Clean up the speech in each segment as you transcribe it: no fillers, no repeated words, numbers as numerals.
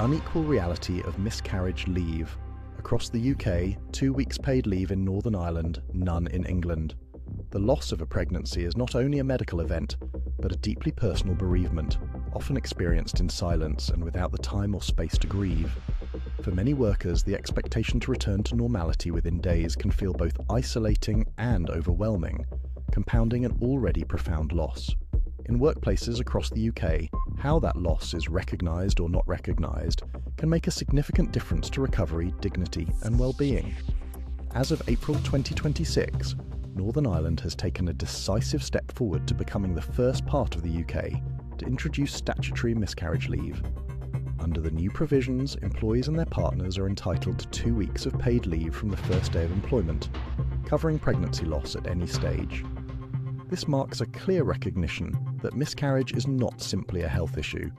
unequal reality of miscarriage leave. Across the UK, 2 weeks paid leave in Northern Ireland, none in England. The loss of a pregnancy is not only a medical event, but a deeply personal bereavement, often experienced in silence and without the time or space to grieve. For many workers, the expectation to return to normality within days can feel both isolating and overwhelming, compounding an already profound loss. In workplaces across the UK, how that loss is recognised or not recognised can make a significant difference to recovery, dignity and well-being. As of April 2026, Northern Ireland has taken a decisive step forward to becoming the first part of the UK to introduce statutory miscarriage leave. Under the new provisions, employees and their partners are entitled to 2 weeks of paid leave from the first day of employment, covering pregnancy loss at any stage. This marks a clear recognition that miscarriage is not simply a health issue,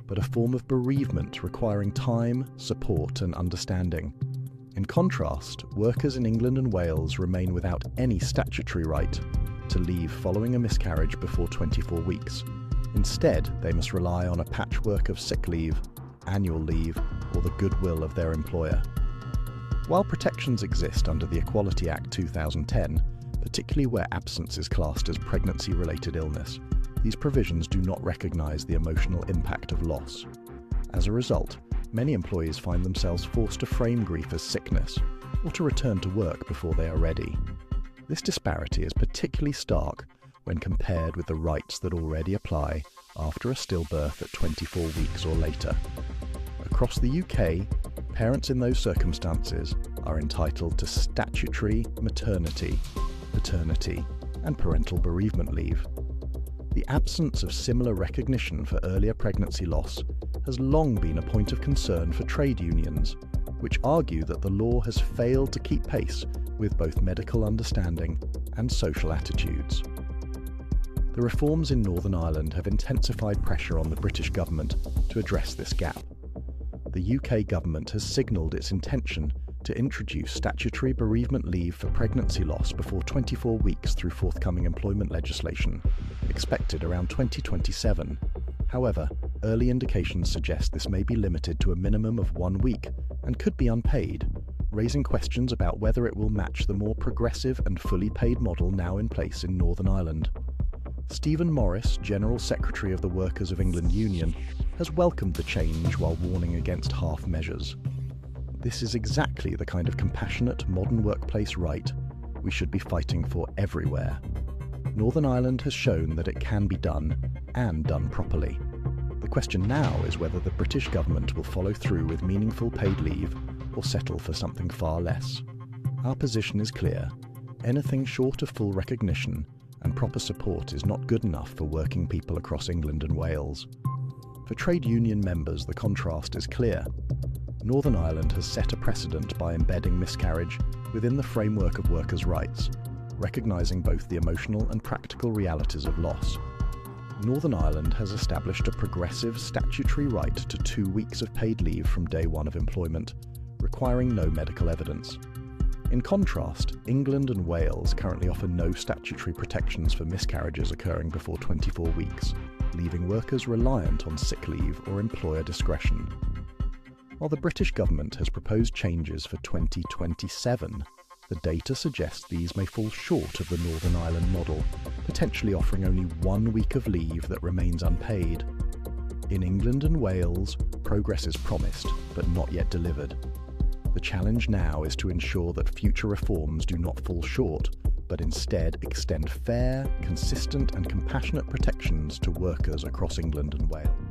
but a form of bereavement requiring time, support and understanding. In contrast, workers in England and Wales remain without any statutory right to leave following a miscarriage before 24 weeks. Instead, they must rely on a patchwork of sick leave, annual leave, or the goodwill of their employer. While protections exist under the Equality Act 2010, particularly where absence is classed as pregnancy-related illness, these provisions do not recognise the emotional impact of loss. As a result, many employees find themselves forced to frame grief as sickness, or to return to work before they are ready. This disparity is particularly stark when compared with the rights that already apply after a stillbirth at 24 weeks or later. Across the UK, parents in those circumstances are entitled to statutory maternity, paternity, and parental bereavement leave. The absence of similar recognition for earlier pregnancy loss has long been a point of concern for trade unions, which argue that the law has failed to keep pace with both medical understanding and social attitudes. The reforms in Northern Ireland have intensified pressure on the British government to address this gap. The UK government has signalled its intention to introduce statutory bereavement leave for pregnancy loss before 24 weeks through forthcoming employment legislation, expected around 2027. However, early indications suggest this may be limited to a minimum of 1 week and could be unpaid, raising questions about whether it will match the more progressive and fully paid model now in place in Northern Ireland. Stephen Morris, General Secretary of the Workers of England Union, has welcomed the change while warning against half measures. This is exactly the kind of compassionate modern workplace right we should be fighting for everywhere. Northern Ireland has shown that it can be done, and done properly. The question now is whether the British government will follow through with meaningful paid leave or settle for something far less. Our position is clear. Anything short of full recognition and proper support is not good enough for working people across England and Wales. For trade union members, the contrast is clear. Northern Ireland has set a precedent by embedding miscarriage within the framework of workers' rights, recognising both the emotional and practical realities of loss. Northern Ireland has established a progressive statutory right to 2 weeks of paid leave from day one of employment, requiring no medical evidence. In contrast, England and Wales currently offer no statutory protections for miscarriages occurring before 24 weeks, leaving workers reliant on sick leave or employer discretion. While the British government has proposed changes for 2027, the data suggests these may fall short of the Northern Ireland model, potentially offering only 1 week of leave that remains unpaid. In England and Wales, progress is promised, but not yet delivered. The challenge now is to ensure that future reforms do not fall short, but instead extend fair, consistent and compassionate protections to workers across England and Wales.